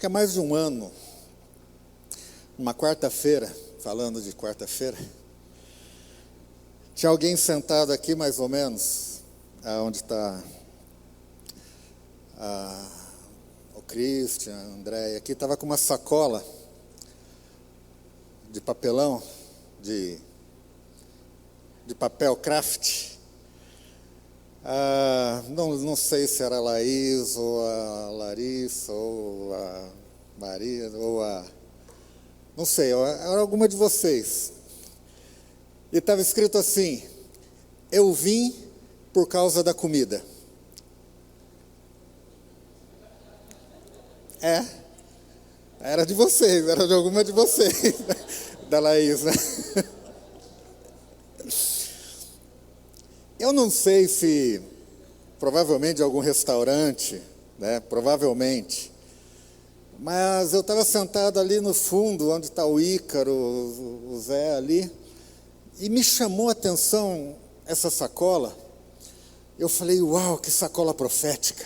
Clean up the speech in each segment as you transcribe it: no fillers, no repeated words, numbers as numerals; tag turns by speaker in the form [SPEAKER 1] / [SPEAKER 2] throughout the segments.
[SPEAKER 1] há mais de um ano, numa quarta-feira, falando de quarta-feira, tinha alguém sentado aqui mais ou menos, onde está o Christian, a Andréia, aqui estava com uma sacola de papelão, de papel craft. Não sei se era a Laís, ou a Larissa, ou a Maria, ou a... não sei, era alguma de vocês. E estava escrito assim: eu vim por causa da comida. Era de vocês, era de alguma de vocês, da Laís, né? Eu não sei se, provavelmente de algum restaurante, né? Provavelmente. Mas eu estava sentado ali no fundo, onde está o Ícaro, o Zé ali, e me chamou a atenção essa sacola. Eu falei, uau, que sacola profética.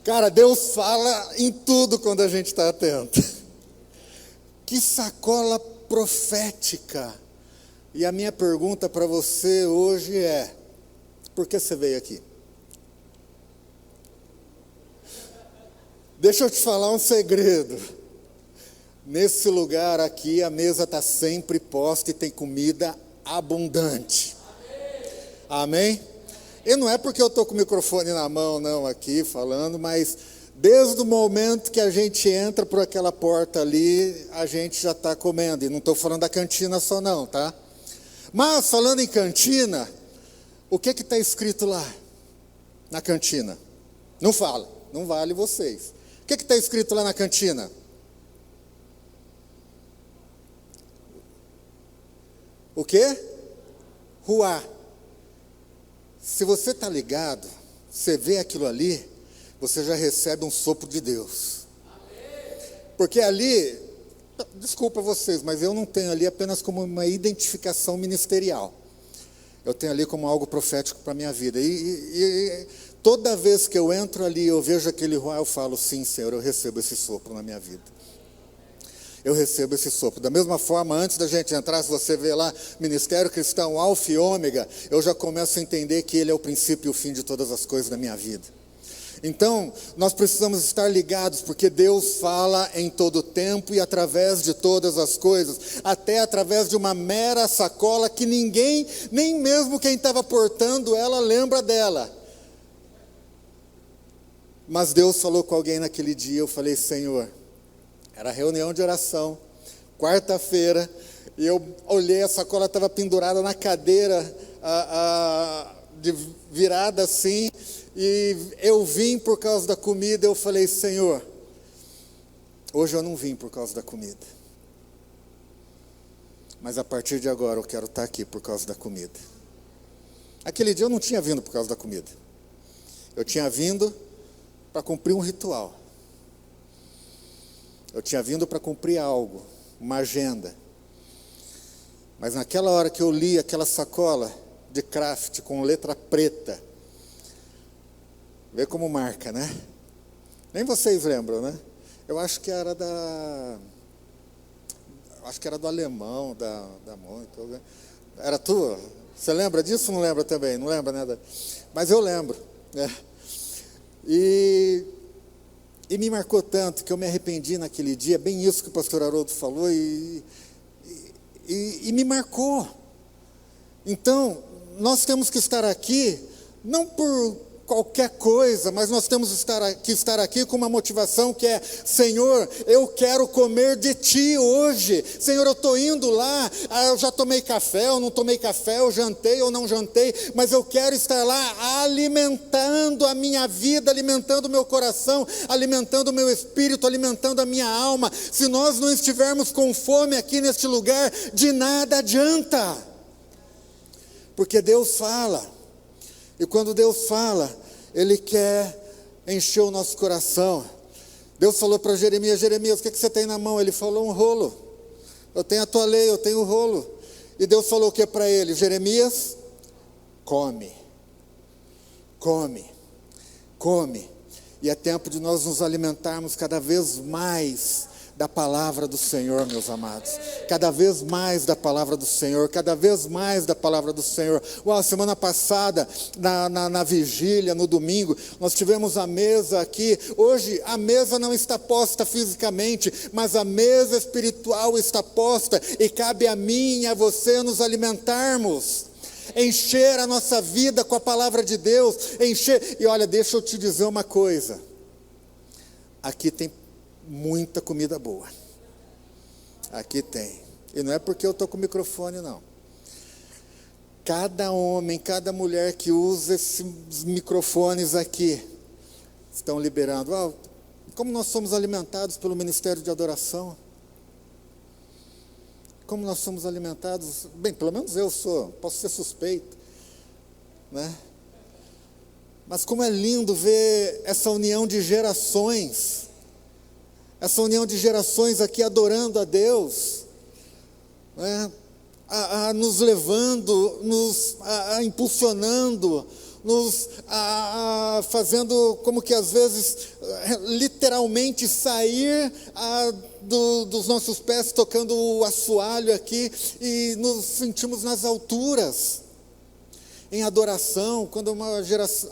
[SPEAKER 1] Cara, Deus fala em tudo quando a gente está atento. Que sacola profética. E a minha pergunta para você hoje é: por que você veio aqui? Deixa eu te falar um segredo. Nesse lugar aqui, a mesa está sempre posta e tem comida abundante. Amém? E não é porque eu estou com o microfone na mão, não, aqui falando, mas desde o momento que a gente entra por aquela porta ali, a gente já está comendo. E não estou falando da cantina só não, tá? Mas, falando em cantina, o que está escrito lá, na cantina? Não fala, não vale vocês. O que está escrito lá na cantina? O quê? Ruá. Se você está ligado, você vê aquilo ali, você já recebe um sopro de Deus. Porque ali, desculpa vocês, mas eu não tenho ali apenas como uma identificação ministerial. Eu tenho ali como algo profético para a minha vida. E toda vez que eu entro ali, eu vejo aquele ruá, eu falo, sim, Senhor, eu recebo esse sopro na minha vida. Eu recebo esse sopro. Da mesma forma, antes da gente entrar, se você vê lá, Ministério Cristão, Alfa e Ômega, eu já começo a entender que Ele é o princípio e o fim de todas as coisas da minha vida. Então, nós precisamos estar ligados, porque Deus fala em todo tempo e através de todas as coisas, até através de uma mera sacola que ninguém, nem mesmo quem estava portando ela, lembra dela. Mas Deus falou com alguém naquele dia, eu falei, Senhor, era reunião de oração, quarta-feira, e eu olhei, a sacola estava pendurada na cadeira, virada assim, e eu vim por causa da comida. Eu falei, Senhor, hoje eu não vim por causa da comida, mas a partir de agora eu quero estar aqui por causa da comida. Aquele dia eu não tinha vindo por causa da comida, eu tinha vindo para cumprir um ritual. Eu tinha vindo para cumprir algo, uma agenda. Mas naquela hora que eu li aquela sacola de craft com letra preta, vê como marca, né? Nem vocês lembram, né? Eu acho que era do alemão, da Mônica. Era tua? Você lembra disso ou não lembra também? Não lembra nada? Mas eu lembro, né? E me marcou tanto que eu me arrependi naquele dia, bem isso que o pastor Haroldo falou, e me marcou. Então, nós temos que estar aqui, não por qualquer coisa, mas nós temos que estar aqui com uma motivação que é, Senhor, eu quero comer de Ti hoje. Senhor, eu estou indo lá, eu já tomei café, eu não tomei café, eu jantei ou não jantei, mas eu quero estar lá alimentando a minha vida, alimentando o meu coração, alimentando o meu espírito, alimentando a minha alma. Se nós não estivermos com fome aqui neste lugar, de nada adianta. Porque Deus fala. E quando Deus fala, Ele quer encher o nosso coração. Deus falou para Jeremias, Jeremias, o que você tem na mão? Ele falou, um rolo. Eu tenho a tua lei, eu tenho o rolo. E Deus falou o que para ele? Jeremias, come. E é tempo de nós nos alimentarmos cada vez mais da palavra do Senhor, meus amados. Cada vez mais da palavra do Senhor, cada vez mais da palavra do Senhor. Semana passada, na vigília, no domingo, nós tivemos a mesa aqui. Hoje a mesa não está posta fisicamente, mas a mesa espiritual está posta, e cabe a mim e a você nos alimentarmos, encher a nossa vida com a palavra de Deus, encher. E olha, deixa eu te dizer uma coisa, aqui tem muita comida boa, aqui tem, e não é porque eu estou com o microfone, não. Cada homem, cada mulher que usa esses microfones aqui, estão liberando. Como nós somos alimentados pelo ministério de adoração, como nós somos alimentados, bem, pelo menos eu sou, posso ser suspeito, né? Mas como é lindo ver essa união de gerações, aqui adorando a Deus, né? Nos levando, impulsionando, fazendo como que às vezes, literalmente sair dos nossos pés, tocando o assoalho aqui, e nos sentimos nas alturas, em adoração, quando é uma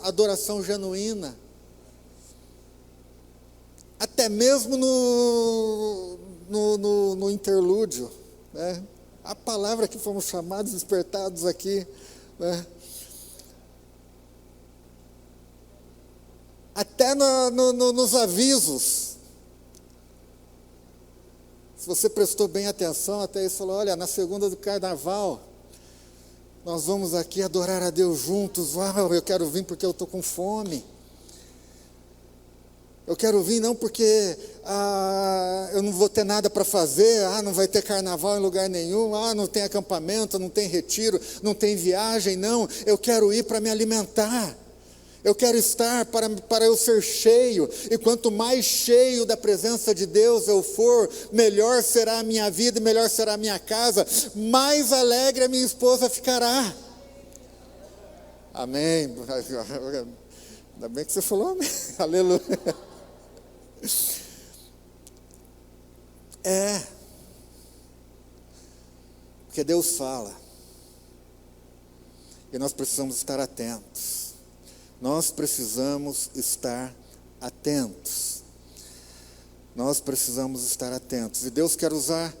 [SPEAKER 1] adoração genuína. Até mesmo no interlúdio, né? A palavra que fomos chamados, despertados aqui, né? Até nos avisos, se você prestou bem atenção, até isso falou: olha, na segunda do carnaval, nós vamos aqui adorar a Deus juntos. Eu quero vir porque eu estou com fome. Eu quero vir não porque eu não vou ter nada para fazer, não vai ter carnaval em lugar nenhum, não tem acampamento, não tem retiro, não tem viagem, não. Eu quero ir para me alimentar, eu quero estar para eu ser cheio, e quanto mais cheio da presença de Deus eu for, melhor será a minha vida, melhor será a minha casa, mais alegre a minha esposa ficará. Amém. Ainda bem que você falou amém. Aleluia. Porque Deus fala, e nós precisamos estar atentos. Nós precisamos estar atentos. Nós precisamos estar atentos. E Deus quer usar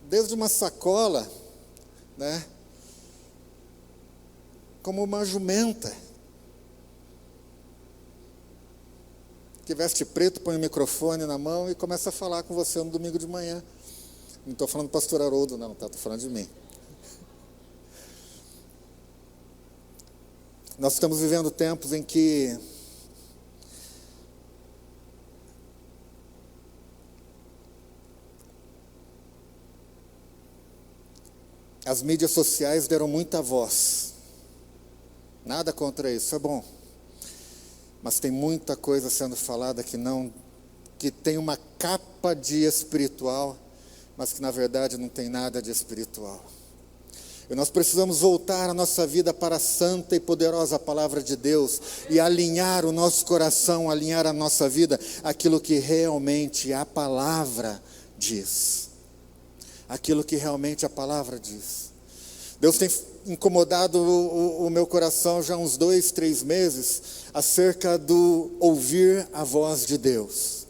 [SPEAKER 1] desde uma sacola, né, como uma jumenta que veste preto, põe o microfone na mão e começa a falar com você no domingo de manhã. Não estou falando do pastor Haroldo, não, estou falando de mim. Nós estamos vivendo tempos em que as mídias sociais deram muita voz. Nada contra isso, é bom. Mas tem muita coisa sendo falada que tem uma capa de espiritual, mas que na verdade não tem nada de espiritual. E nós precisamos voltar a nossa vida para a santa e poderosa palavra de Deus, e alinhar o nosso coração, alinhar a nossa vida, aquilo que realmente a palavra diz. Aquilo que realmente a palavra diz. Deus tem incomodado o meu coração já há uns 2, 3 meses, acerca do ouvir a voz de Deus.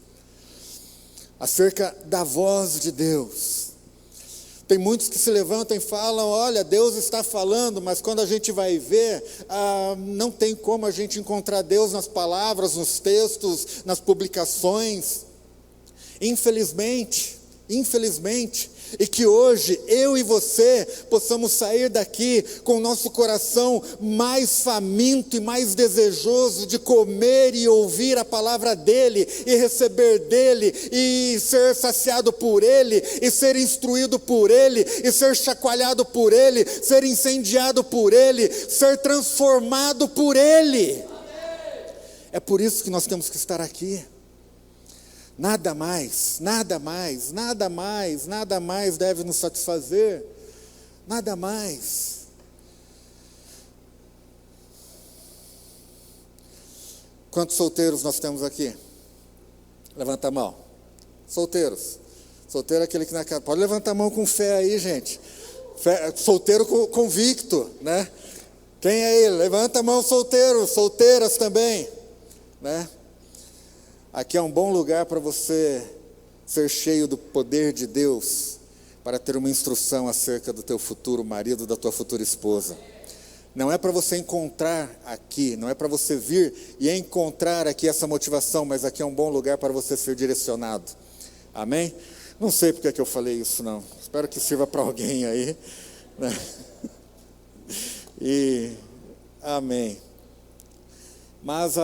[SPEAKER 1] Acerca da voz de Deus. Tem muitos que se levantam e falam: olha, Deus está falando, mas quando a gente vai ver, não tem como a gente encontrar Deus nas palavras, nos textos, nas publicações. Infelizmente, e que hoje eu e você possamos sair daqui com o nosso coração mais faminto e mais desejoso de comer e ouvir a palavra dele, e receber dele, e ser saciado por ele, e ser instruído por ele, e ser chacoalhado por ele, ser incendiado por ele, ser transformado por ele. É por isso que nós temos que estar aqui. Nada mais deve nos satisfazer, nada mais. Quantos solteiros nós temos aqui? Levanta a mão. Solteiros. Solteiro é aquele que na casa. Pode levantar a mão com fé aí, gente. Solteiro convicto, né? Quem é ele? Levanta a mão, solteiro. Solteiras também, né? Aqui é um bom lugar para você ser cheio do poder de Deus, para ter uma instrução acerca do teu futuro marido, da tua futura esposa. Não é para você encontrar aqui, não é para você vir e encontrar aqui essa motivação, mas aqui é um bom lugar para você ser direcionado. Amém? Não sei porque é que eu falei isso, não. Espero que sirva para alguém aí, né? E amém. Mas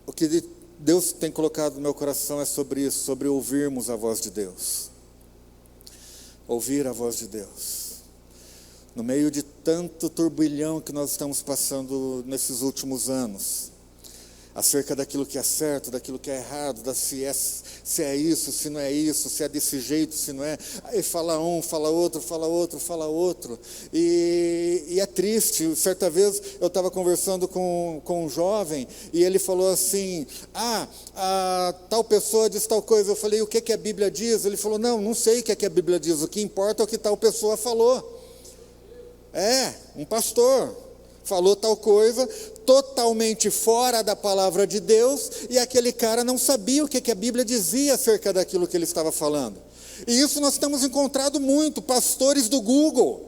[SPEAKER 1] o que Deus tem colocado no meu coração é sobre isso, sobre ouvirmos a voz de Deus. Ouvir a voz de Deus. No meio de tanto turbilhão que nós estamos passando nesses últimos anos, acerca daquilo que é certo, daquilo que é errado, se é isso, se não é isso, se é desse jeito, se não é. Aí fala um, fala outro, fala outro, fala outro. E é triste. Certa vez eu estava conversando com um jovem e ele falou assim, tal pessoa diz tal coisa. Eu falei, o que a Bíblia diz? Ele falou, não sei o que a Bíblia diz, o que importa é o que tal pessoa falou. Um pastor falou tal coisa, totalmente fora da palavra de Deus, e aquele cara não sabia o que a Bíblia dizia acerca daquilo que ele estava falando. E isso nós temos encontrado muito, pastores do Google.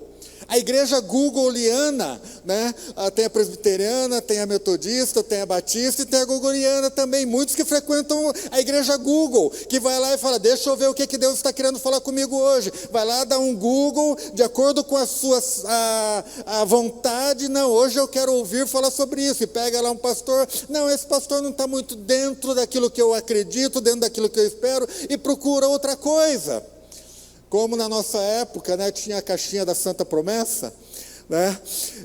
[SPEAKER 1] A igreja googoliana, né? Tem a presbiteriana, tem a metodista, tem a batista e tem a googoliana também. Muitos que frequentam a igreja Google, que vai lá e fala, deixa eu ver o que Deus está querendo falar comigo hoje. Vai lá, dá um Google, de acordo com a vontade. Não, hoje eu quero ouvir falar sobre isso. E pega lá um pastor, não, esse pastor não está muito dentro daquilo que eu acredito, dentro daquilo que eu espero, e procura outra coisa. Como na nossa época, né, tinha a caixinha da Santa Promessa, né,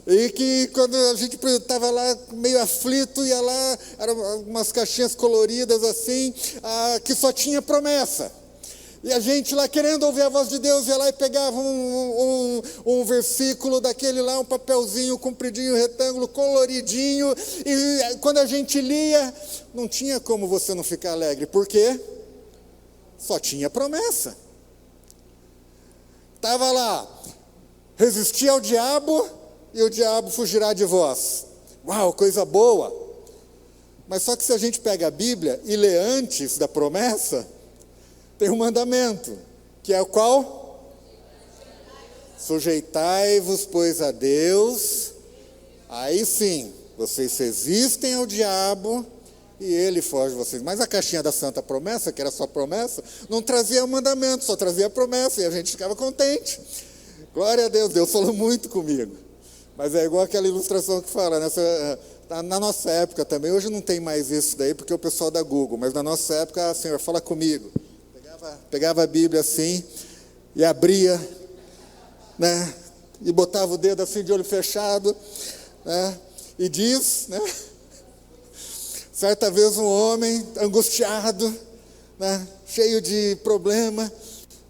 [SPEAKER 1] e que quando a gente estava lá meio aflito, ia lá, eram umas caixinhas coloridas assim, que só tinha promessa. E a gente lá querendo ouvir a voz de Deus, ia lá e pegava um versículo daquele lá, um papelzinho compridinho, retângulo, coloridinho, e quando a gente lia, não tinha como você não ficar alegre. Por quê? Só tinha promessa. Estava lá, resistir ao diabo e o diabo fugirá de vós. Uau, coisa boa. Mas só que se a gente pega a Bíblia e lê antes da promessa, tem um mandamento, que é o qual? Sujeitai-vos, pois, a Deus. Aí sim, vocês resistem ao diabo e ele foge de vocês. Mas a caixinha da Santa Promessa, que era só promessa, não trazia o mandamento, só trazia a promessa, e a gente ficava contente. Glória a Deus, Deus falou muito comigo. Mas é igual aquela ilustração que fala, né? Na nossa época também, hoje não tem mais isso daí, porque é o pessoal da Google, mas na nossa época, Senhor, fala comigo. Pegava a Bíblia assim, e abria, né? E botava o dedo assim de olho fechado, né? E diz, né? Certa vez um homem angustiado, né, cheio de problema,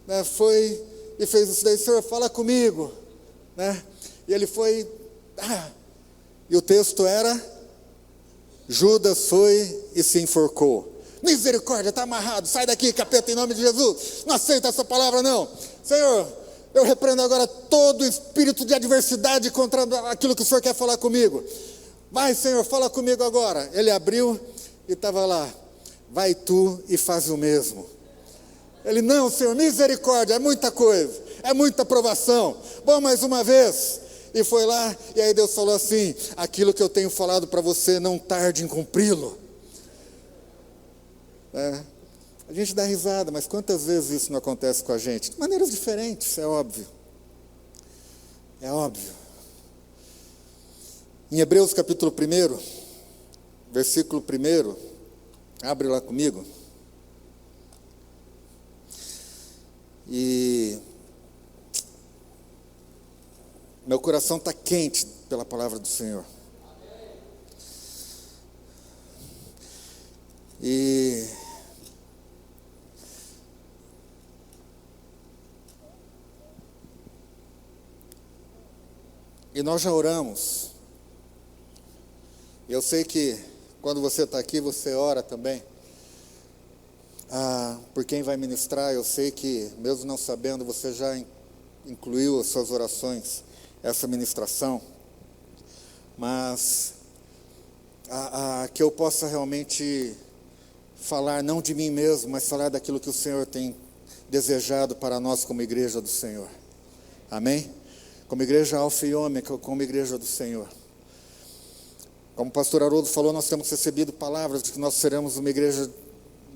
[SPEAKER 1] né, foi e fez isso daí, Senhor, fala comigo, né? E ele foi, e o texto era, Judas foi e se enforcou. Misericórdia, está amarrado, sai daqui, capeta, em nome de Jesus, não aceita essa palavra não. Senhor, eu repreendo agora todo espírito de adversidade contra aquilo que o Senhor quer falar comigo. Vai, Senhor, fala comigo agora. Ele abriu e estava lá. Vai tu e faz o mesmo. Ele, não, Senhor, misericórdia, é muita coisa, é muita provação. Bom, mais uma vez. E foi lá, e aí Deus falou assim, aquilo que eu tenho falado para você, não tarde em cumpri-lo. A gente dá risada, mas quantas vezes isso não acontece com a gente? De maneiras diferentes, é óbvio. É óbvio. Em Hebreus capítulo 1, versículo 1, abre lá comigo. E meu coração está quente pela palavra do Senhor. E nós já oramos Eu sei que quando você está aqui, você ora também. Por quem vai ministrar, eu sei que, mesmo não sabendo, você já incluiu as suas orações, essa ministração. Mas que eu possa realmente falar não de mim mesmo, mas falar daquilo que o Senhor tem desejado para nós como igreja do Senhor. Amém? Como igreja Alfa e Ômega, como igreja do Senhor. Como o pastor Haroldo falou, nós temos recebido palavras de que nós seremos uma igreja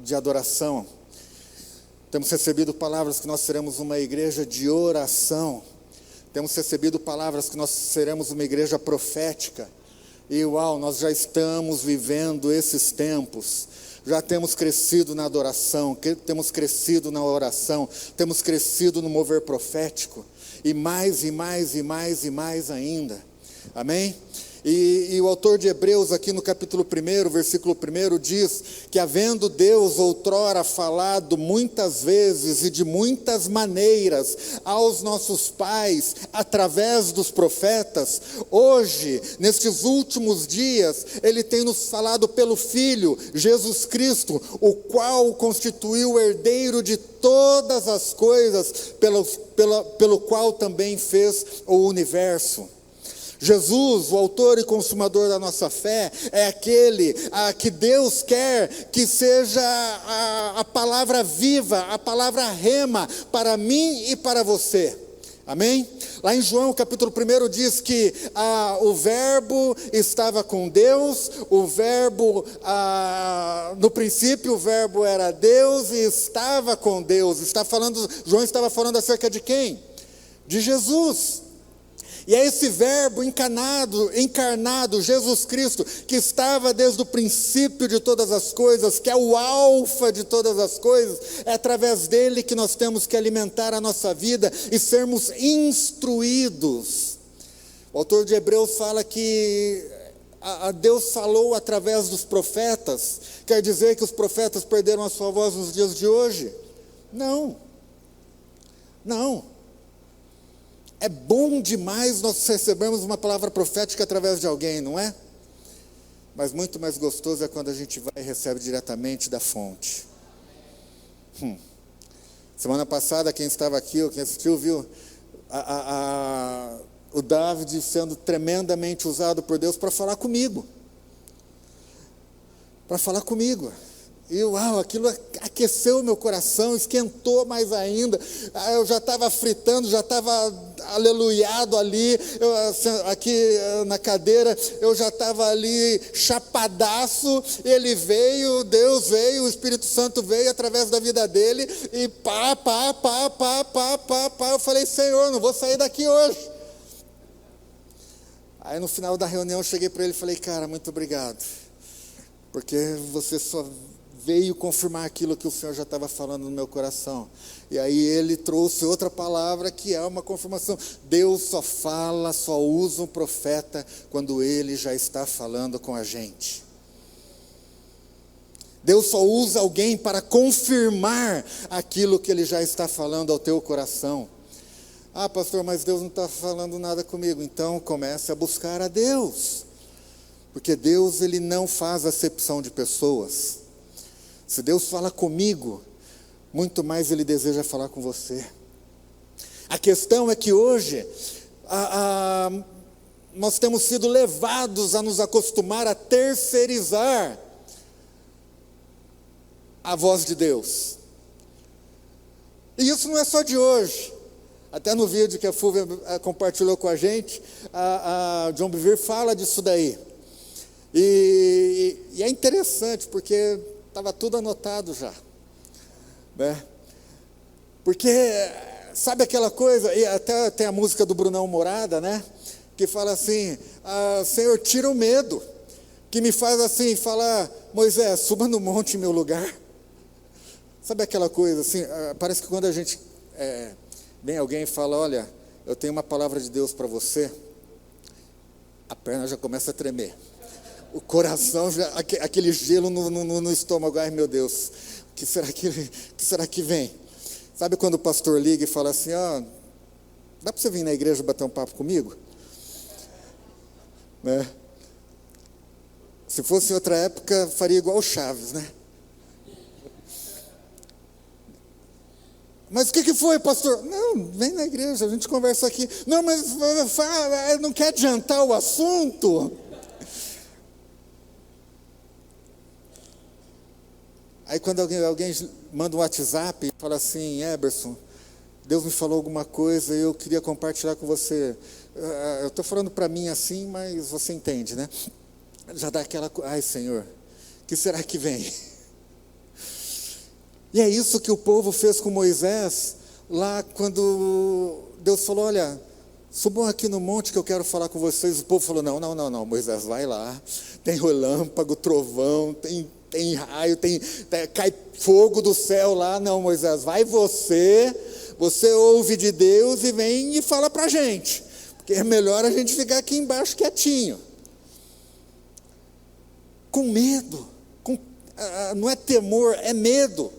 [SPEAKER 1] de adoração. Temos recebido palavras que nós seremos uma igreja de oração. Temos recebido palavras que nós seremos uma igreja profética. E nós já estamos vivendo esses tempos. Já temos crescido na adoração, temos crescido na oração, temos crescido no mover profético. E mais, e mais, e mais, e mais ainda. Amém? E o autor de Hebreus, aqui no capítulo 1, versículo 1, diz que havendo Deus outrora falado muitas vezes e de muitas maneiras aos nossos pais, através dos profetas, hoje, nestes últimos dias, Ele tem nos falado pelo Filho, Jesus Cristo, o qual constituiu o herdeiro de todas as coisas, pelo qual também fez o universo. Jesus, o autor e consumador da nossa fé, é aquele que Deus quer que seja a palavra viva, a palavra rema para mim e para você. Amém? Lá em João capítulo 1 diz que o verbo estava com Deus, o verbo, no princípio o verbo era Deus e estava com Deus. João estava falando acerca de quem? De Jesus. E é esse verbo encarnado, Jesus Cristo, que estava desde o princípio de todas as coisas, que é o alfa de todas as coisas, é através dele que nós temos que alimentar a nossa vida e sermos instruídos. O autor de Hebreus fala que Deus falou através dos profetas. Quer dizer que os profetas perderam a sua voz nos dias de hoje? Não. É bom demais nós recebermos uma palavra profética através de alguém, não é? Mas muito mais gostoso é quando a gente vai e recebe diretamente da fonte. Semana passada, quem estava aqui, ou quem assistiu, viu o David sendo tremendamente usado por Deus para falar comigo. E aquilo aqueceu o meu coração, esquentou mais ainda. Eu já estava fritando, já estava aleluiado ali, aqui na cadeira, eu já estava ali chapadaço. Ele veio, Deus veio, o Espírito Santo veio através da vida dele, e pá. Eu falei, Senhor, não vou sair daqui hoje. Aí no final da reunião eu cheguei para ele e falei, cara, muito obrigado, porque você só veio confirmar aquilo que o Senhor já estava falando no meu coração. E aí ele trouxe outra palavra que é uma confirmação. Deus só usa um profeta quando ele já está falando com a gente. Deus só usa alguém para confirmar aquilo que ele já está falando ao teu coração. Pastor, mas Deus não está falando nada comigo. Então comece a buscar a Deus. Porque Deus, ele não faz acepção de pessoas. Se Deus fala comigo, muito mais Ele deseja falar com você. A questão é que hoje, nós temos sido levados a nos acostumar a terceirizar a voz de Deus. E isso não é só de hoje. Até no vídeo que a Fúvia compartilhou com a gente, a John Bevere fala disso daí. E é interessante, porque estava tudo anotado já, né? Porque, sabe aquela coisa, e até tem a música do Brunão Morada, né? Que fala assim, Senhor, tira o medo, que me faz assim, falar, Moisés, suba no monte em meu lugar. Sabe aquela coisa assim, parece que quando a gente, vem alguém e fala, olha, eu tenho uma palavra de Deus para você, a perna já começa a tremer. O coração, aquele gelo no estômago, ai meu Deus, o que será que vem? Sabe quando o pastor liga e fala assim, dá para você vir na igreja bater um papo comigo? Né? Se fosse em outra época, faria igual o Chaves, né? Mas o que foi, pastor? Não, vem na igreja, a gente conversa aqui. Não, mas não quer adiantar o assunto? Aí quando alguém manda um WhatsApp e fala assim, Eberson, Deus me falou alguma coisa e eu queria compartilhar com você. Eu estou falando para mim assim, mas você entende, né? Já dá aquela, ai Senhor, o que será que vem? E é isso que o povo fez com Moisés, lá quando Deus falou, olha, subam aqui no monte que eu quero falar com vocês. O povo falou, não, Moisés, vai lá, tem relâmpago, trovão, tem raio, cai fogo do céu lá. Não, Moisés, vai você ouve de Deus e vem e fala para a gente, porque é melhor a gente ficar aqui embaixo quietinho. Com medo, não é temor, é medo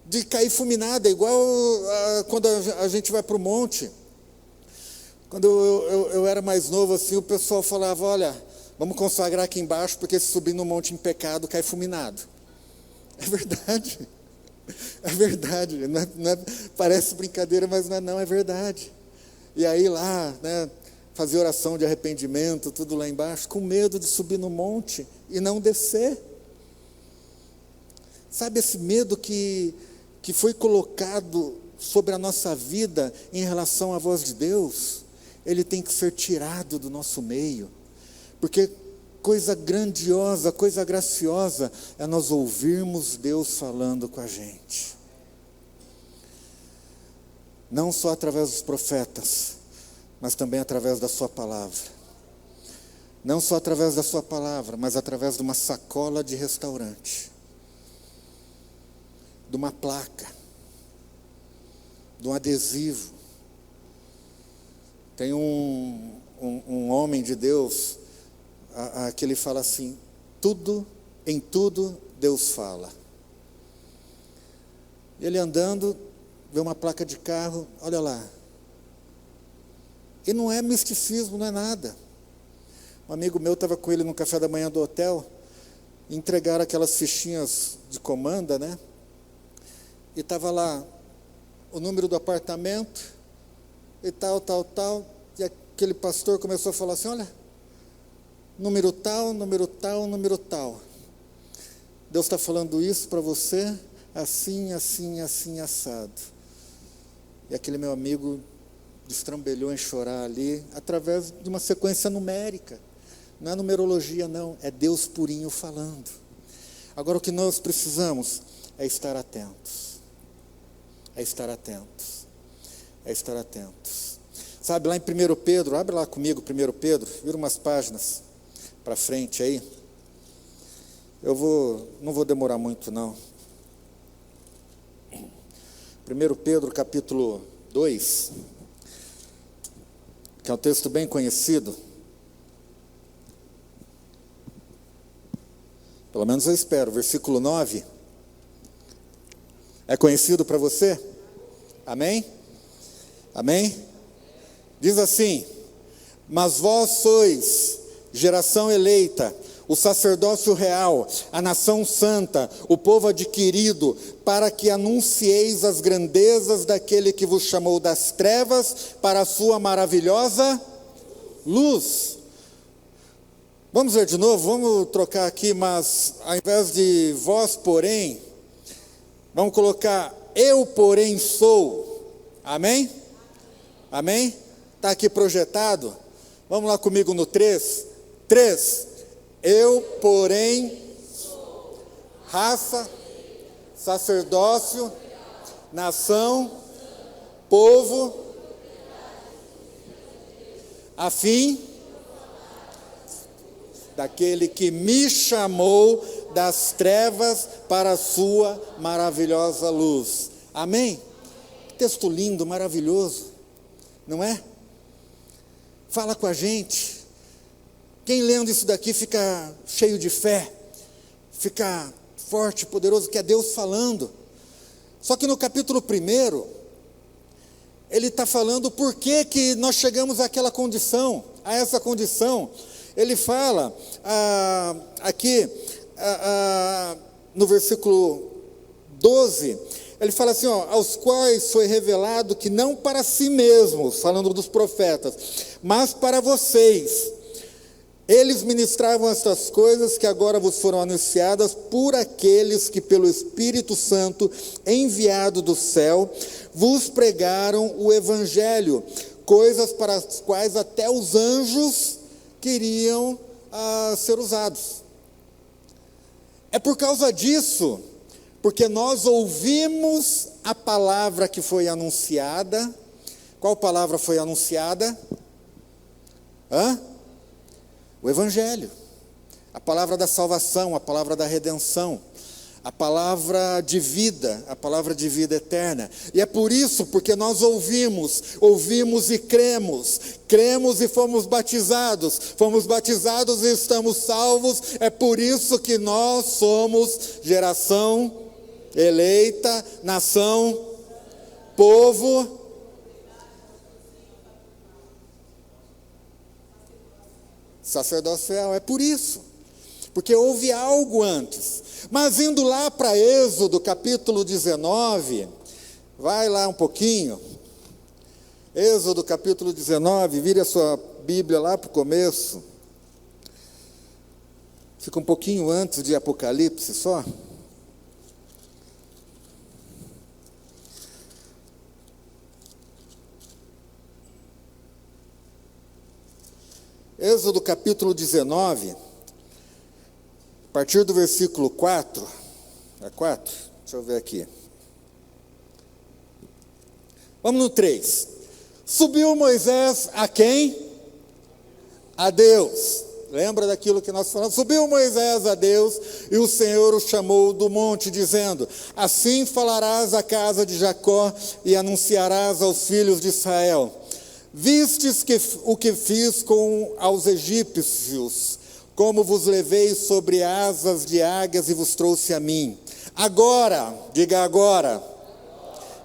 [SPEAKER 1] de cair fulminado, é igual quando a gente vai para o monte. Quando eu era mais novo, assim, o pessoal falava, olha, vamos consagrar aqui embaixo, porque se subir no monte em pecado, cai fulminado. É verdade, parece brincadeira, mas não é verdade. E aí lá, né, fazer oração de arrependimento, tudo lá embaixo, com medo de subir no monte e não descer. Sabe esse medo que foi colocado sobre a nossa vida em relação à voz de Deus? Ele tem que ser tirado do nosso meio, porque coisa grandiosa, coisa graciosa é nós ouvirmos Deus falando com a gente. Não só através dos profetas, mas também através da sua palavra. Não só através da sua palavra, mas através de uma sacola de restaurante, de uma placa, de um adesivo. Tem um homem de Deus, que ele fala assim, em tudo Deus fala. Ele andando, vê uma placa de carro, olha lá. E não é misticismo, não é nada. Um amigo meu estava com ele no café da manhã do hotel, entregaram aquelas fichinhas de comanda, né? E estava lá o número do apartamento, e tal, e aquele pastor começou a falar assim, olha, número tal, Deus está falando isso para você, assim, assado. E aquele meu amigo destrambelhou em chorar ali, através de uma sequência numérica. Não é numerologia não, é Deus purinho falando. Agora o que nós precisamos é estar atentos. Sabe, lá em 1 Pedro, abre lá comigo 1 Pedro, vira umas páginas para frente aí. Não vou demorar muito não. 1 Pedro capítulo 2, que é um texto bem conhecido. Pelo menos eu espero, versículo 9. É conhecido para você? Amém? Amém? Diz assim, mas vós sois geração eleita, o sacerdócio real, a nação santa, o povo adquirido, para que anuncieis as grandezas daquele que vos chamou das trevas para a sua maravilhosa luz. Vamos ver de novo, vamos trocar aqui, mas ao invés de vós, porém, vamos colocar eu, porém, sou. Amém? Amém? Está aqui projetado? Vamos lá comigo no 3. 3. Eu, porém, raça, sacerdócio, nação, povo, a fim daquele que me chamou das trevas para a sua maravilhosa luz. Amém? Que texto lindo, maravilhoso, não é? Fala com a gente. Quem lendo isso daqui fica cheio de fé, fica forte, poderoso, que é Deus falando. Só que no capítulo 1, ele está falando por que nós chegamos àquela condição, a essa condição. ele fala aqui no versículo 12, ele fala assim, aos quais foi revelado que não para si mesmos, falando dos profetas, mas para vocês, eles ministravam estas coisas que agora vos foram anunciadas por aqueles que pelo Espírito Santo, enviado do céu, vos pregaram o Evangelho, coisas para as quais até os anjos queriam ser usados. É por causa disso, porque nós ouvimos a palavra que foi anunciada. Qual palavra foi anunciada? O Evangelho, a palavra da salvação, a palavra da redenção, a palavra de vida eterna. E é por isso, porque nós ouvimos e cremos e fomos batizados e estamos salvos. É por isso que nós somos geração eleita, nação, povo, sacerdócio real. É por isso, porque houve algo antes. Mas indo lá para Êxodo capítulo 19, vai lá um pouquinho, Êxodo capítulo 19, vire a sua Bíblia lá para o começo, fica um pouquinho antes de Apocalipse só. Êxodo capítulo 19, a partir do versículo 4, é 4? Deixa eu ver aqui. Vamos no 3. Subiu Moisés a quem? A Deus. Lembra daquilo que nós falamos? Subiu Moisés a Deus, e o Senhor o chamou do monte, dizendo: assim falarás à casa de Jacó, e anunciarás aos filhos de Israel: vistes o que fiz aos egípcios, como vos levei sobre asas de águias e vos trouxe a mim. Agora, diga agora.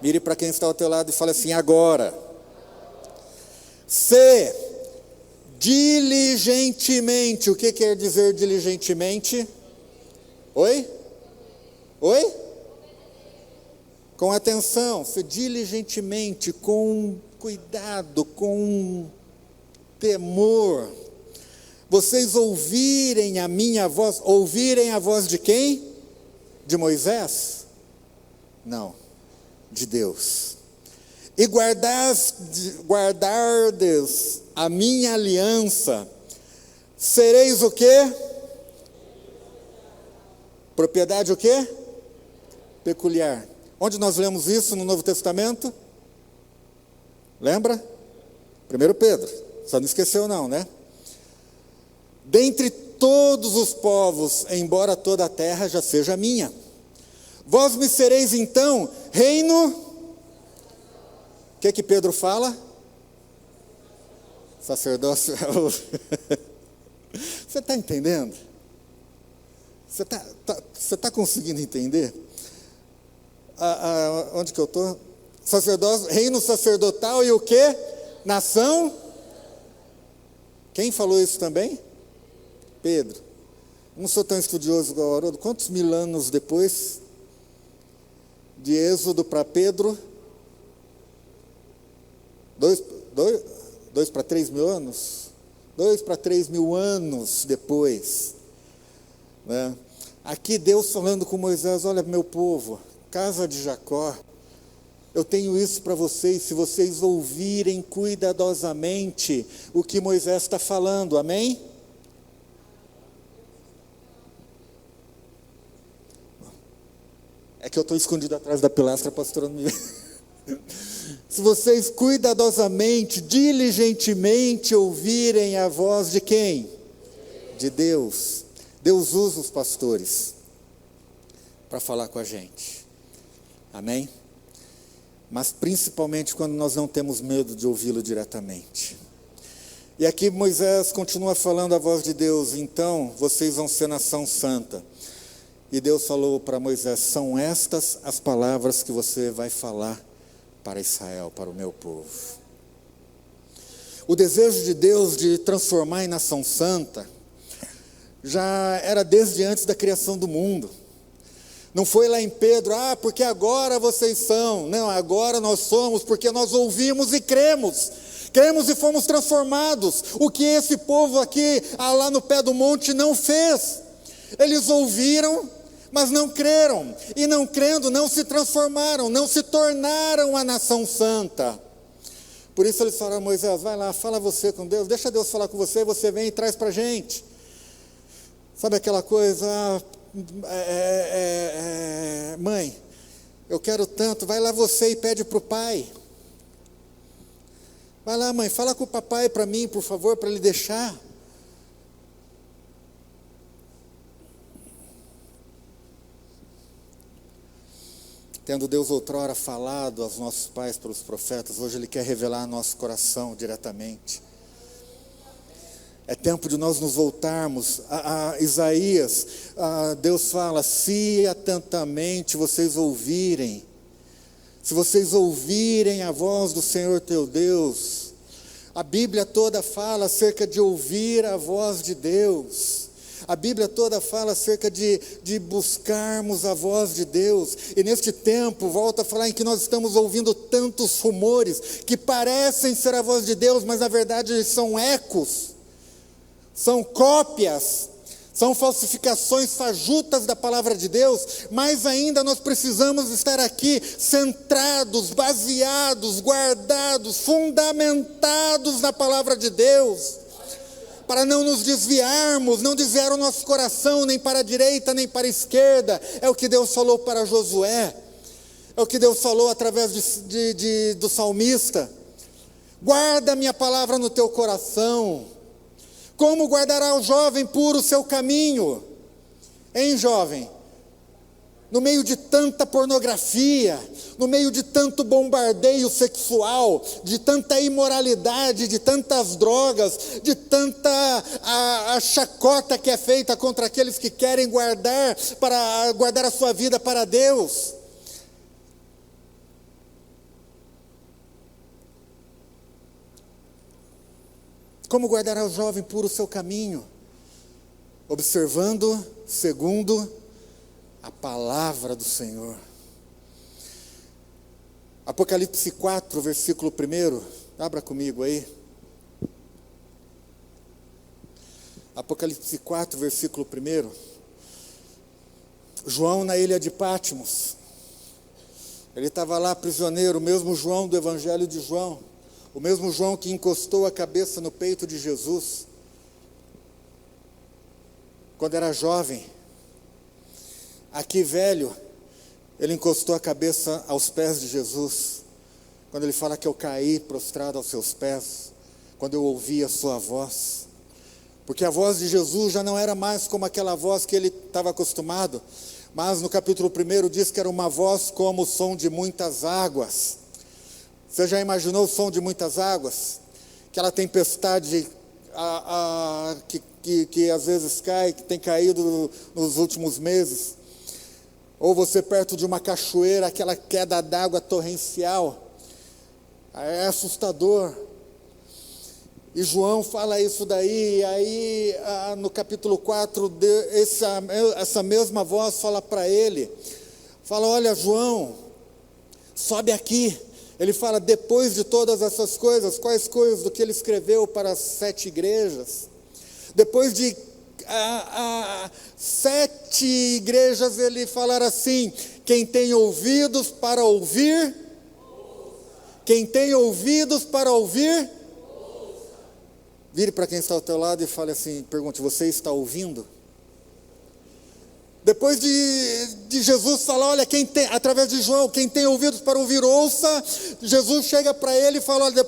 [SPEAKER 1] Vire para quem está ao teu lado e fale assim: agora. Se diligentemente, o que quer dizer diligentemente? Oi? Com atenção, se diligentemente, com cuidado, com temor, vocês ouvirem a minha voz. Ouvirem a voz de quem? De Moisés? Não, de Deus. E guardardes a minha aliança, sereis o quê? Propriedade o quê? Peculiar. Onde nós lemos isso no Novo Testamento? Lembra? 1 Pedro, só não esqueceu não, né? Dentre todos os povos, embora toda a terra já seja minha, vós me sereis então reino. O que Pedro fala? Sacerdócio. Você está entendendo? Você tá conseguindo entender? Onde que eu estou? Sacerdócio, reino sacerdotal e o quê? Nação? Quem falou isso também? Pedro. Não sou tão estudioso igual o Haroldo. Quantos mil anos depois de Êxodo para Pedro? 2 para 3 mil anos? 2 para 3 mil anos depois, né? Aqui Deus falando com Moisés: olha, meu povo, casa de Jacó, eu tenho isso para vocês, se vocês ouvirem cuidadosamente o que Moisés está falando, amém? É que eu estou escondido atrás da pilastra, a pastora não me vê. Se vocês cuidadosamente, diligentemente ouvirem a voz de quem? De Deus. Deus usa os pastores para falar com a gente, amém? Mas principalmente quando nós não temos medo de ouvi-lo diretamente. E aqui Moisés continua falando a voz de Deus: então vocês vão ser nação santa. E Deus falou para Moisés: são estas as palavras que você vai falar para Israel, para o meu povo. O desejo de Deus de transformar em nação santa já era desde antes da criação do mundo. Não foi lá em Pedro, porque agora vocês são. Não, agora nós somos, porque nós ouvimos e cremos. Cremos e fomos transformados. O que esse povo aqui, lá no pé do monte, não fez. Eles ouviram, mas não creram. E não crendo, não se transformaram, não se tornaram a nação santa. Por isso eles falaram: Moisés, vai lá, fala você com Deus, deixa Deus falar com você, você vem e traz para a gente. Sabe aquela coisa, mãe, eu quero tanto, vai lá você e pede para o pai. Vai lá, mãe, fala com o papai para mim, por favor, para ele deixar. Tendo Deus outrora falado aos nossos pais pelos profetas, hoje Ele quer revelar nosso coração diretamente. É tempo de nós nos voltarmos a Isaías. Deus fala: se atentamente vocês ouvirem, se vocês ouvirem a voz do Senhor teu Deus. A Bíblia toda fala acerca de ouvir a voz de Deus. A Bíblia toda fala acerca de buscarmos a voz de Deus. E neste tempo, volta a falar em que nós estamos ouvindo tantos rumores que parecem ser a voz de Deus, mas na verdade são ecos, são cópias, são falsificações fajutas da palavra de Deus. Mas ainda nós precisamos estar aqui centrados, baseados, guardados, fundamentados na palavra de Deus, para não nos desviarmos, não desviar o nosso coração nem para a direita nem para a esquerda. É o que Deus falou para Josué, é o que Deus falou através do salmista: guarda a minha palavra no teu coração. Como guardará o jovem puro o seu caminho? Hein, jovem? No meio de tanta pornografia, no meio de tanto bombardeio sexual, de tanta imoralidade, de tantas drogas, de tanta a chacota que é feita contra aqueles que querem guardar a sua vida para Deus. Como guardará o jovem puro o seu caminho? Observando segundo a palavra do Senhor. Apocalipse 4, versículo 1, abra comigo aí. Apocalipse 4, versículo 1. João na ilha de Patmos. Ele estava lá prisioneiro, o mesmo João do Evangelho de João. O mesmo João que encostou a cabeça no peito de Jesus quando era jovem. Aqui, velho, ele encostou a cabeça aos pés de Jesus, quando ele fala que eu caí prostrado aos seus pés, quando eu ouvi a sua voz. Porque a voz de Jesus já não era mais como aquela voz que ele estava acostumado, mas no capítulo 1 diz que era uma voz como o som de muitas águas. Você já imaginou o som de muitas águas? Aquela tempestade que às vezes cai, que tem caído nos últimos meses. Ou você perto de uma cachoeira, aquela queda d'água torrencial. É assustador. E João fala isso daí, e aí no capítulo 4, essa mesma voz fala para ele. Fala: olha, João, sobe aqui. Ele fala: depois de todas essas coisas, quais coisas? Do que ele escreveu para as 7 igrejas. Depois de 7 igrejas, ele falar assim: quem tem ouvidos para ouvir, quem tem ouvidos para ouvir, vire para quem está ao teu lado e fale assim, pergunte: você está ouvindo? Depois de Jesus falar: olha, através de João, quem tem ouvidos para ouvir, ouça. Jesus chega para ele e fala: olha,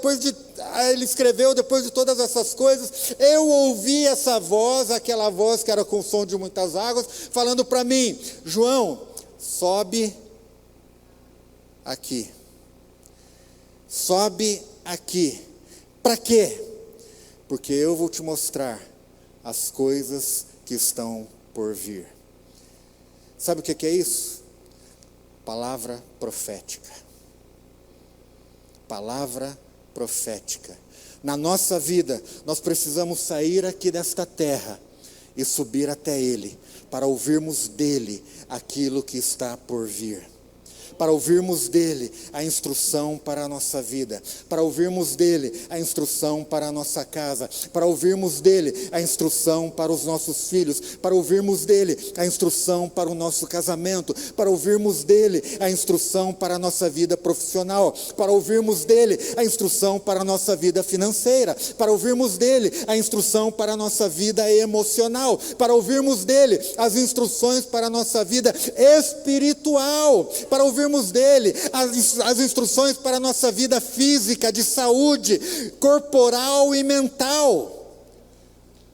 [SPEAKER 1] ele escreveu, depois de todas essas coisas, eu ouvi essa voz, aquela voz que era com o som de muitas águas, falando para mim: João, sobe aqui. Sobe aqui. Para quê? Porque eu vou te mostrar as coisas que estão por vir. Sabe o que é isso? Palavra profética. Palavra profética. Na nossa vida, nós precisamos sair aqui desta terra e subir até Ele, para ouvirmos dEle aquilo que está por vir. Para ouvirmos dEle a instrução para a nossa vida, para ouvirmos dEle a instrução para a nossa casa, para ouvirmos dEle a instrução para os nossos filhos, para ouvirmos dEle a instrução para o nosso casamento, para ouvirmos dEle a instrução para a nossa vida profissional, para ouvirmos dEle a instrução para a nossa vida financeira, para ouvirmos dEle a instrução para a nossa vida emocional, para ouvirmos dEle as instruções para a nossa vida espiritual, para ouvirmos dele as instruções para a nossa vida física, de saúde, corporal e mental.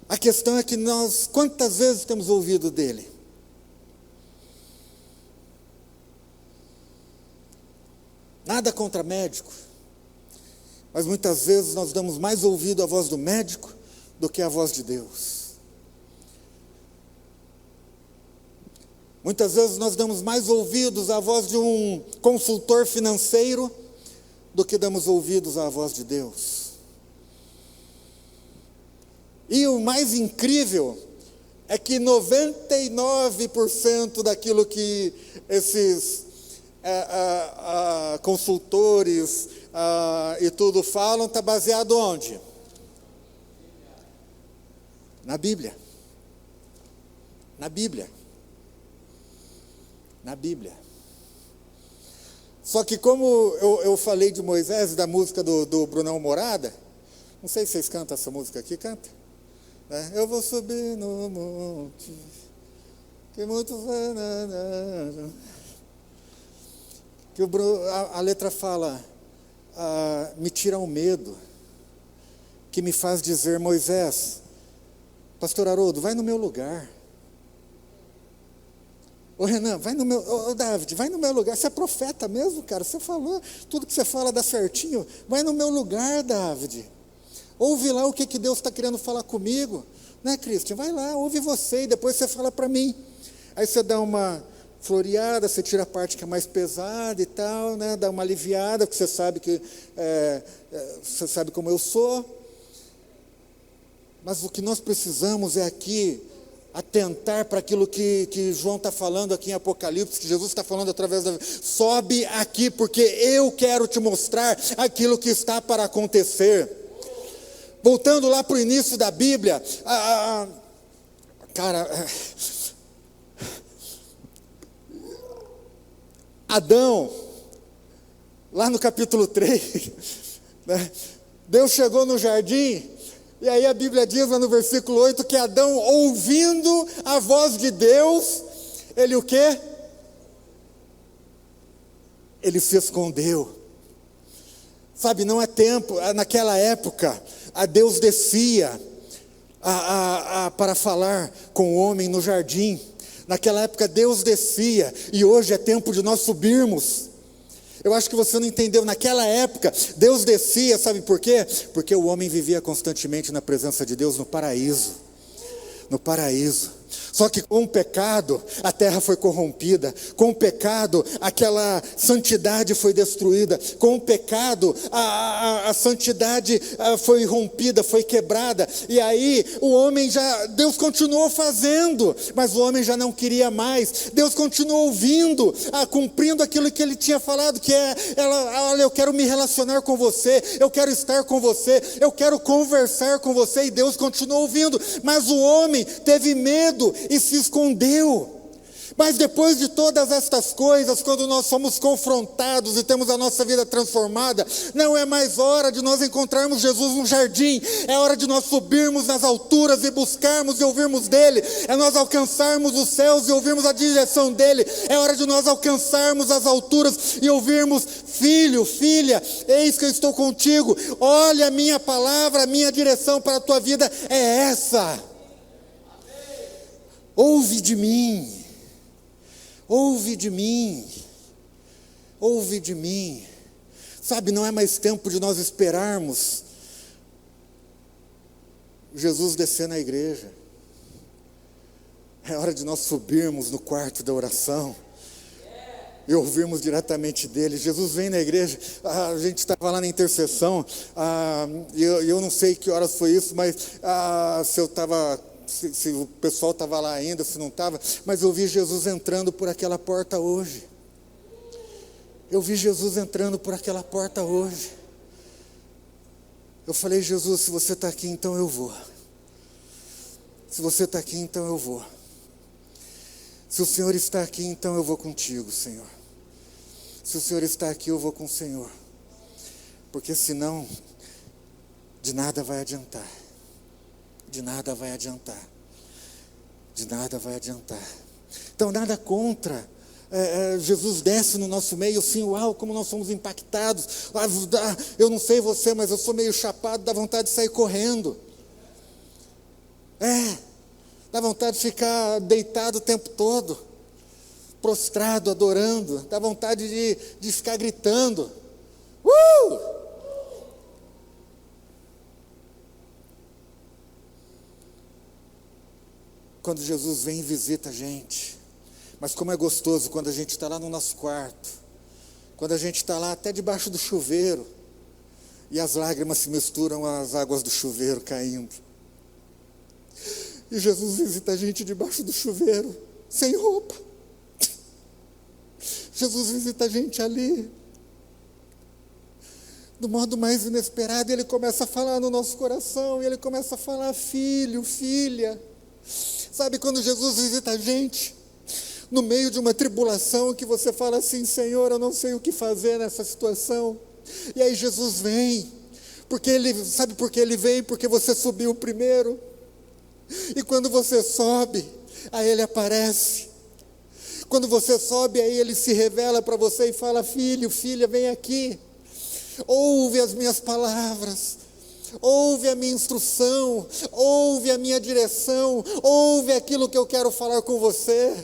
[SPEAKER 1] A questão é que nós, quantas vezes temos ouvido dele? Nada contra médico, mas muitas vezes nós damos mais ouvido à voz do médico do que à voz de Deus. Muitas vezes nós damos mais ouvidos à voz de um consultor financeiro do que damos ouvidos à voz de Deus. E o mais incrível é que 99% daquilo que esses consultores e tudo falam está baseado onde? Na Bíblia. Na Bíblia. Na Bíblia. Só que como eu falei de Moisés e da música do Brunão Morada, não sei se vocês cantam essa música aqui, canta? Eu vou subir no monte, que muitos... Que a letra fala, me tira o medo, que me faz dizer, Moisés, pastor Haroldo, vai no meu lugar. Ô Renan, vai no meu... Ô David, vai no meu lugar. Você é profeta mesmo, cara? Você falou, tudo que você fala dá certinho. Vai no meu lugar, David. Ouve lá o que Deus está querendo falar comigo. Né, Cristian? Vai lá, ouve você e depois você fala para mim. Aí você dá uma floreada, você tira a parte que é mais pesada e tal, né? Dá uma aliviada, porque você sabe que... você sabe como eu sou. Mas o que nós precisamos é aqui... atentar para aquilo que João está falando aqui em Apocalipse, que Jesus está falando através da... Sobe aqui, porque eu quero te mostrar aquilo que está para acontecer. Voltando lá para o início da Bíblia, Adão, lá no capítulo 3, né, Deus chegou no jardim... E aí a Bíblia diz lá no versículo 8 que Adão, ouvindo a voz de Deus, ele o quê? Ele se escondeu. Sabe, não é tempo, naquela época, a Deus descia para falar com o homem no jardim. Naquela época Deus descia, e hoje é tempo de nós subirmos. Eu acho que você não entendeu, naquela época, Deus descia, sabe por quê? Porque o homem vivia constantemente na presença de Deus no paraíso. No paraíso. Só que com o pecado, a terra foi corrompida. Com o pecado, aquela santidade foi destruída. Com o pecado, a santidade foi rompida, foi quebrada. E aí, o homem Deus continuou fazendo, mas o homem já não queria mais. Deus continuou ouvindo, cumprindo aquilo que ele tinha falado, que olha, eu quero me relacionar com você, eu quero estar com você, eu quero conversar com você. E Deus continuou ouvindo, mas o homem teve medo e se escondeu. Mas depois de todas estas coisas, quando nós somos confrontados e temos a nossa vida transformada, não é mais hora de nós encontrarmos Jesus no jardim, é hora de nós subirmos nas alturas e buscarmos e ouvirmos dele, é nós alcançarmos os céus e ouvirmos a direção dele, é hora de nós alcançarmos as alturas e ouvirmos, filho, filha, eis que eu estou contigo, olha a minha palavra, a minha direção para a tua vida é essa. Ouve de mim, ouve de mim, ouve de mim. Sabe, não é mais tempo de nós esperarmos Jesus descer na igreja. É hora de nós subirmos no quarto da oração. e ouvimos diretamente dele. Jesus vem na igreja, a gente estava lá na intercessão, e eu não sei que horas foi isso, mas se o pessoal estava lá ainda, se não estava, mas eu vi Jesus entrando por aquela porta hoje. Eu vi Jesus entrando por aquela porta hoje. Eu falei: Jesus, se você está aqui, então eu vou. Se você está aqui, então eu vou. Se o Senhor está aqui, então eu vou contigo, Senhor. Se o Senhor está aqui, eu vou com o Senhor. Porque senão, de nada vai adiantar. De nada vai adiantar. De nada vai adiantar. Então, nada contra. Jesus desce no nosso meio, assim, uau, como nós somos impactados. Eu não sei você, mas eu sou meio chapado, dá vontade de sair correndo. Dá vontade de ficar deitado o tempo todo, prostrado, adorando. Dá vontade de ficar gritando. Quando Jesus vem e visita a gente. Mas como é gostoso quando a gente está lá no nosso quarto, quando a gente está lá até debaixo do chuveiro, e as lágrimas se misturam às águas do chuveiro caindo. E Jesus visita a gente debaixo do chuveiro, sem roupa. Jesus visita a gente ali, do modo mais inesperado, e Ele começa a falar no nosso coração, e Ele começa a falar: filho, filha. Sabe quando Jesus visita a gente, no meio de uma tribulação, que você fala assim: Senhor, eu não sei o que fazer nessa situação. E aí Jesus vem, sabe por que Ele vem? Porque você subiu primeiro. E quando você sobe, aí Ele aparece. Quando você sobe, aí Ele se revela para você e fala: filho, filha, vem aqui. Ouve as minhas palavras. Ouve a minha instrução. Ouve a minha direção. Ouve aquilo que eu quero falar com você.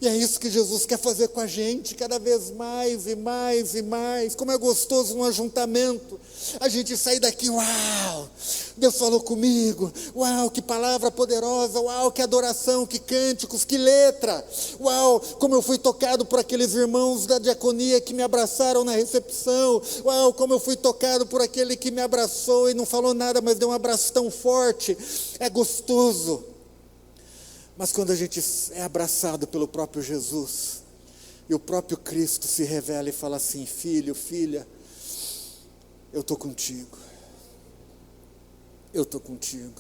[SPEAKER 1] E é isso que Jesus quer fazer com a gente, cada vez mais e mais e mais. Como é gostoso no ajuntamento, a gente sair daqui: uau, Deus falou comigo, uau, que palavra poderosa, uau, que adoração, que cânticos, que letra, uau, como eu fui tocado por aqueles irmãos da diaconia que me abraçaram na recepção, uau, como eu fui tocado por aquele que me abraçou e não falou nada, mas deu um abraço tão forte. É gostoso. Mas quando a gente é abraçado pelo próprio Jesus, e o próprio Cristo se revela e fala assim: filho, filha, eu estou contigo. Eu estou contigo.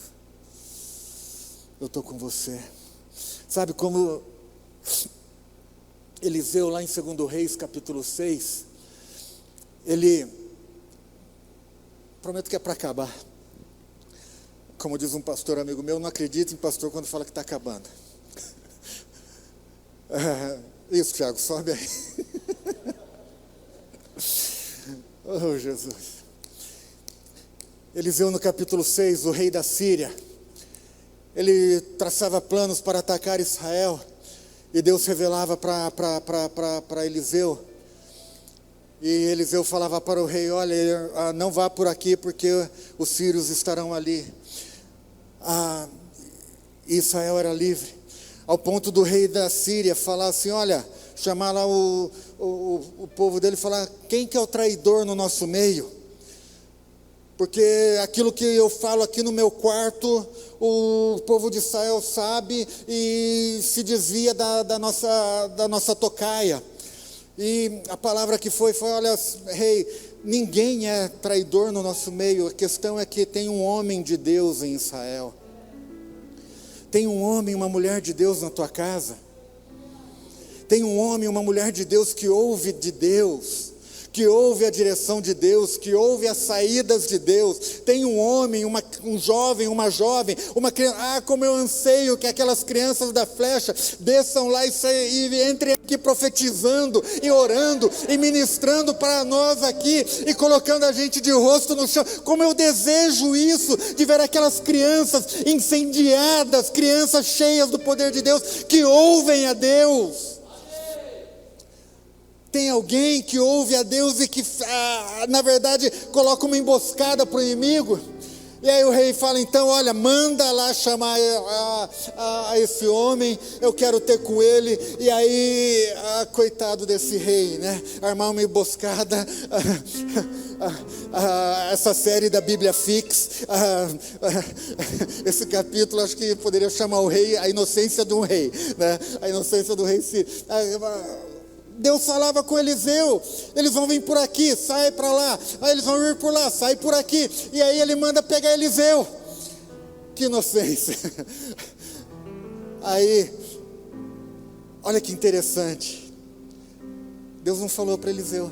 [SPEAKER 1] Eu estou com você. Sabe como Eliseu, lá em 2 Reis, capítulo 6, ele, prometo que é para acabar. Como diz um pastor amigo meu, não acredita em pastor quando fala que está acabando. Isso, Tiago, sobe aí. Oh, Jesus. Eliseu, no capítulo 6, o rei da Síria, ele traçava planos para atacar Israel, e Deus revelava para Eliseu, e Eliseu falava para o rei: olha, não vá por aqui, porque os sírios estarão ali. Israel era livre, ao ponto do rei da Síria falar assim: olha, chamar lá o povo dele e falar: quem que é o traidor no nosso meio? Porque aquilo que eu falo aqui no meu quarto, o povo de Israel sabe e se desvia da nossa tocaia. E a palavra que foi: olha, rei, ninguém é traidor no nosso meio, a questão é que tem um homem de Deus em Israel. Tem um homem, uma mulher de Deus na tua casa. Tem um homem, uma mulher de Deus que ouve de Deus, que ouve a direção de Deus, que ouve as saídas de Deus. Tem um homem, um jovem, uma jovem, uma criança. Como eu anseio que aquelas crianças da flecha desçam lá e entrem aqui profetizando e orando e ministrando para nós aqui e colocando a gente de rosto no chão. Como eu desejo isso, de ver aquelas crianças incendiadas, crianças cheias do poder de Deus, que ouvem a Deus. Tem alguém que ouve a Deus e que, na verdade, coloca uma emboscada para o inimigo. E aí o rei fala, então, olha, manda lá chamar a esse homem, eu quero ter com ele. E aí, coitado desse rei, né? Armar uma emboscada, essa série da Bíblia Fix, esse capítulo, acho que poderia chamar o rei, a inocência de um rei, né? A inocência do rei Deus falava com Eliseu, eles vão vir por aqui, sai para lá, aí eles vão vir por lá, sai por aqui, e aí ele manda pegar Eliseu. Que inocência. Aí, olha que interessante, Deus não falou para Eliseu,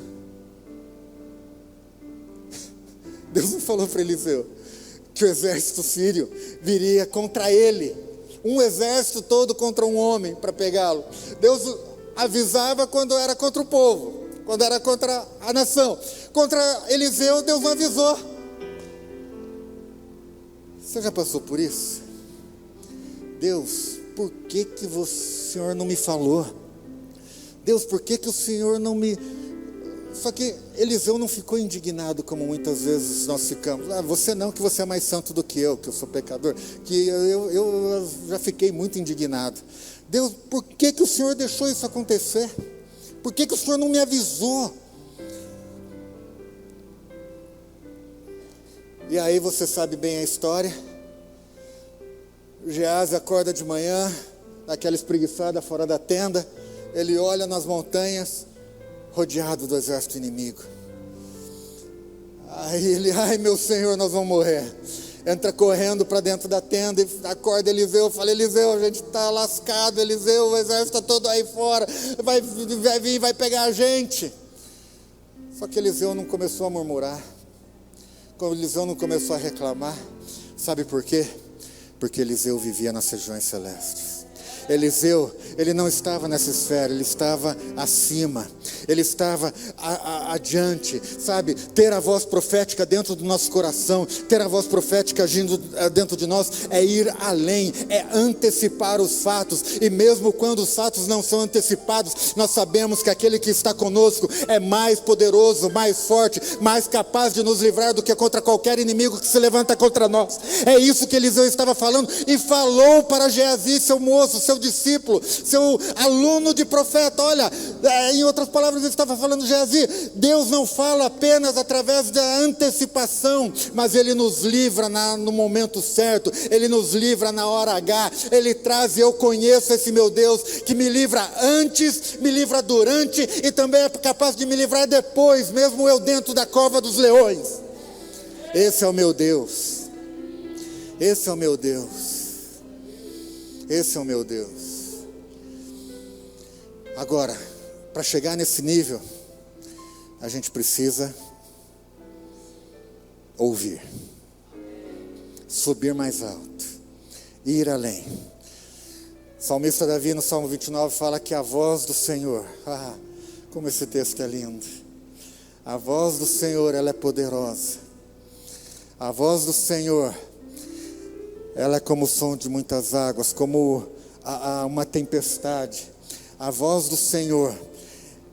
[SPEAKER 1] Deus não falou para Eliseu que o exército sírio viria contra ele, um exército todo contra um homem para pegá-lo. Deus avisava quando era contra o povo, quando era contra a nação. Contra Eliseu, Deus não avisou. Você já passou por isso? Deus, por que o Senhor não me falou? Deus, por que o Senhor não me... Só que Eliseu não ficou indignado como muitas vezes nós ficamos. Você não, que você é mais santo do que eu sou pecador. Que eu já fiquei muito indignado. Deus, por que o Senhor deixou isso acontecer? Por que o Senhor não me avisou? E aí você sabe bem a história. Geazi acorda de manhã, naquela espreguiçada fora da tenda. Ele olha nas montanhas, rodeado do exército inimigo. Aí ele, ai meu Senhor, nós vamos morrer. Entra correndo para dentro da tenda e acorda Eliseu. Fala, Eliseu, a gente está lascado, Eliseu, o exército está todo aí fora, vai vir, vai pegar a gente. Só que Eliseu não começou a murmurar, Eliseu não começou a reclamar. Sabe por quê? Porque Eliseu vivia nas regiões celestes. Eliseu, ele não estava nessa esfera, ele estava acima, ele estava adiante, sabe? Ter a voz profética dentro do nosso coração, ter a voz profética agindo dentro de nós, é ir além, é antecipar os fatos. E mesmo quando os fatos não são antecipados, nós sabemos que aquele que está conosco é mais poderoso, mais forte, mais capaz de nos livrar do que contra qualquer inimigo que se levanta contra nós. É isso que Eliseu estava falando, e falou para Geazi, seu moço, seu discípulo, seu aluno de profeta. Olha, em outras palavras ele estava falando, Geazi, Deus não fala apenas através da antecipação, mas Ele nos livra no momento certo, Ele nos livra na hora H, Ele traz, e eu conheço esse meu Deus, que me livra antes, me livra durante, e também é capaz de me livrar depois, mesmo eu dentro da cova dos leões. Esse é o meu Deus, esse é o meu Deus. Esse é o meu Deus. Agora, para chegar nesse nível, a gente precisa ouvir, subir mais alto, ir além. O salmista Davi, no Salmo 29, fala que a voz do Senhor, como esse texto é lindo. A voz do Senhor, ela é poderosa. A voz do Senhor, ela é como o som de muitas águas, como uma tempestade. A voz do Senhor,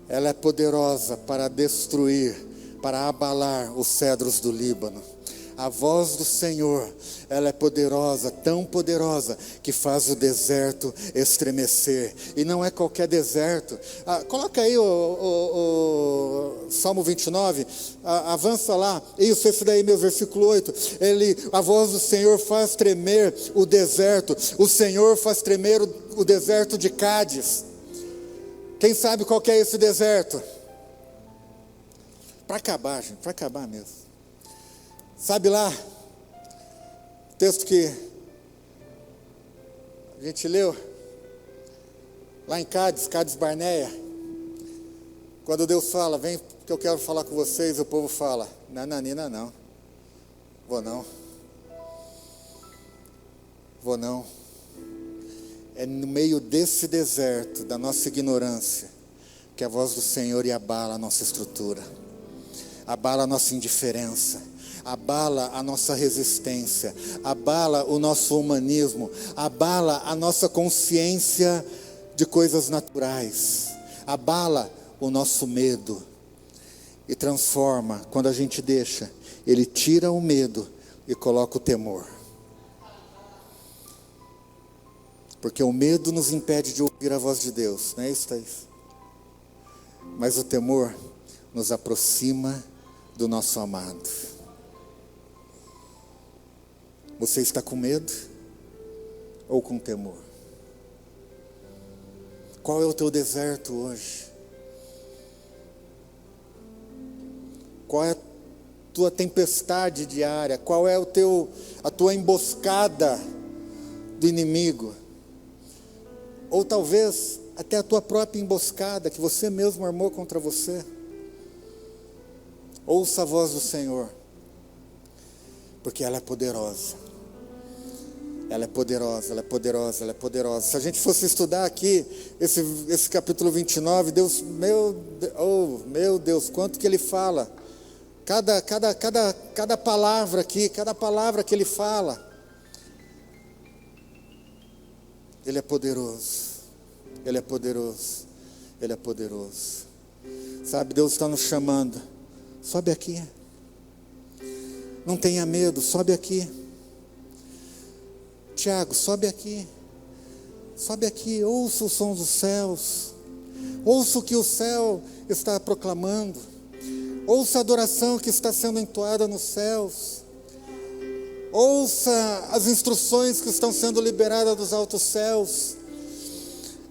[SPEAKER 1] ela é poderosa para destruir, para abalar os cedros do Líbano. A voz do Senhor, ela é poderosa, tão poderosa, que faz o deserto estremecer. E não é qualquer deserto. Coloca aí o Salmo 29, avança lá. Isso, esse daí, meu versículo 8. A voz do Senhor faz tremer o deserto. O Senhor faz tremer o deserto de Cádiz. Quem sabe qual que é esse deserto? Para acabar, gente, para acabar mesmo. Sabe lá, o texto que a gente leu, lá em Cádiz Barneia, quando Deus fala, vem que eu quero falar com vocês, o povo fala, nananina não, vou não. É no meio desse deserto, da nossa ignorância, que a voz do Senhor abala a nossa estrutura, abala a nossa indiferença, abala a nossa resistência, abala o nosso humanismo, abala a nossa consciência de coisas naturais, abala o nosso medo e transforma, quando a gente deixa, Ele tira o medo, e coloca o temor. Porque o medo nos impede de ouvir a voz de Deus, não é isso, Thaís? Mas o temor nos aproxima do nosso amado. Você está com medo ou com temor? Qual é o teu deserto hoje? Qual é a tua tempestade diária? Qual é a tua emboscada do inimigo? Ou talvez até a tua própria emboscada que você mesmo armou contra você. Ouça a voz do Senhor, porque ela é poderosa. Ela é poderosa, ela é poderosa, ela é poderosa. Se a gente fosse estudar aqui esse capítulo 29, Deus, meu Deus, quanto que Ele fala. Cada palavra aqui, cada palavra que Ele fala. Ele é poderoso, Ele é poderoso, Ele é poderoso. Sabe, Deus está nos chamando. Sobe aqui. Não tenha medo, sobe aqui. Tiago, sobe aqui. Sobe aqui, ouça o som dos céus. Ouça o que o céu está proclamando. Ouça a adoração que está sendo entoada nos céus. Ouça as instruções que estão sendo liberadas dos altos céus.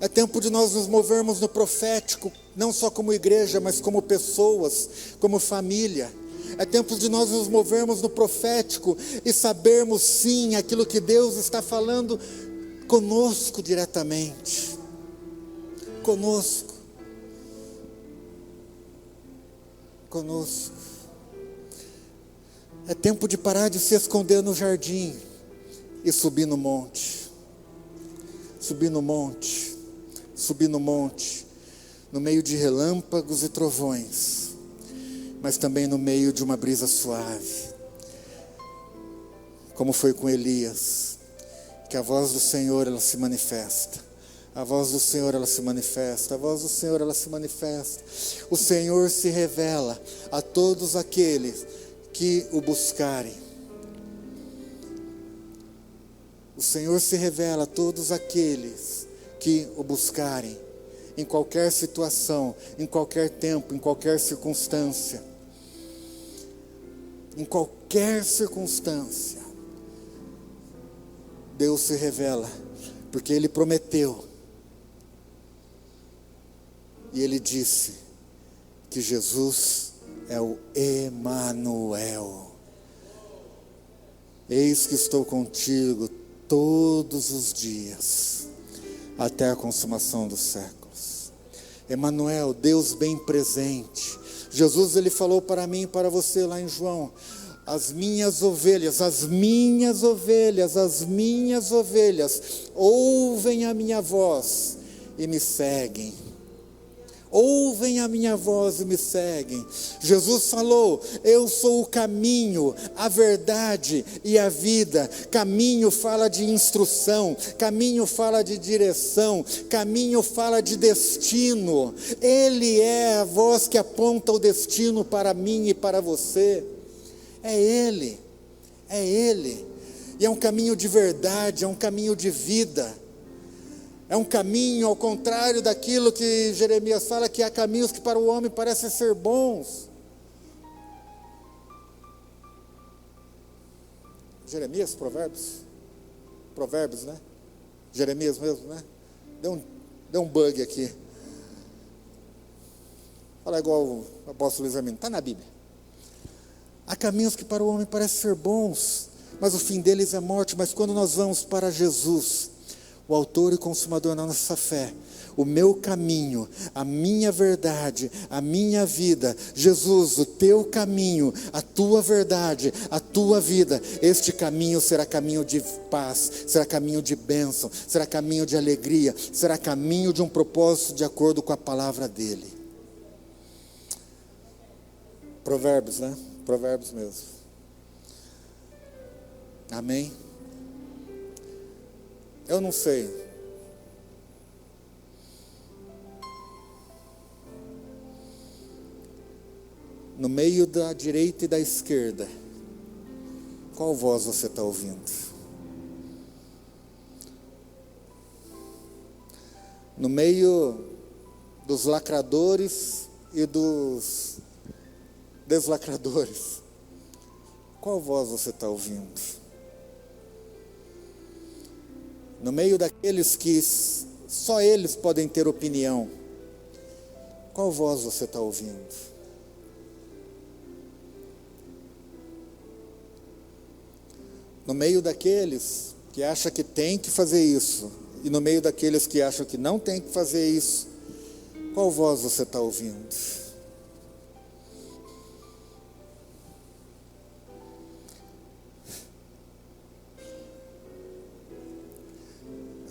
[SPEAKER 1] É tempo de nós nos movermos no profético, não só como igreja, mas como pessoas, como família. É tempo de nós nos movermos no profético e sabermos sim aquilo que Deus está falando conosco diretamente. Conosco. Conosco. É tempo de parar de se esconder no jardim e subir no monte. Subir no monte. Subir no monte. No meio de relâmpagos e trovões. Mas também no meio de uma brisa suave. Como foi com Elias. Que a voz do Senhor, ela se manifesta. A voz do Senhor, ela se manifesta. A voz do Senhor, ela se manifesta. O Senhor se revela a todos aqueles que o buscarem. O Senhor se revela a todos aqueles que o buscarem. Em qualquer situação, em qualquer tempo, em qualquer circunstância. Em qualquer circunstância, Deus se revela, porque Ele prometeu, e Ele disse, que Jesus é o Emanuel. Eis que estou contigo todos os dias, até a consumação dos séculos. Emanuel, Deus bem presente. Jesus, Ele falou para mim e para você lá em João, as minhas ovelhas, ouvem a minha voz e me seguem. Ouvem a minha voz e me seguem. Jesus falou, eu sou o caminho, a verdade e a vida. Caminho fala de instrução, caminho fala de direção, caminho fala de destino. Ele é a voz que aponta o destino para mim e para você. É Ele, é Ele. E é um caminho de verdade, é um caminho de vida. É um caminho ao contrário daquilo que Jeremias fala, que há caminhos que para o homem parecem ser bons. Jeremias, Provérbios, né? Jeremias mesmo, né? Deu um bug aqui. Fala igual o apóstolo Luiz Armino, está na Bíblia. Há caminhos que para o homem parecem ser bons, mas o fim deles é morte. Mas quando nós vamos para Jesus, o autor e consumador da nossa fé, o meu caminho, a minha verdade, a minha vida, Jesus, o teu caminho, a tua verdade, a tua vida, este caminho será caminho de paz, será caminho de bênção, será caminho de alegria, será caminho de um propósito de acordo com a palavra dele. Provérbios, né? Provérbios mesmo. Amém? Eu não sei. No meio da direita e da esquerda, Qual voz você está ouvindo? No meio dos lacradores e dos deslacradores, qual voz você está ouvindo? No meio daqueles que só eles podem ter opinião, qual voz você está ouvindo? No meio daqueles que acham que tem que fazer isso, e no meio daqueles que acham que não tem que fazer isso, qual voz você está ouvindo?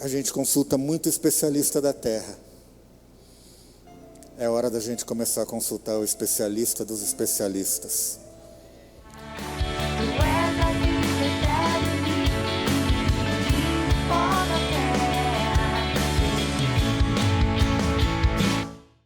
[SPEAKER 1] A gente consulta muito especialista da terra. É hora da gente começar a consultar o especialista dos especialistas.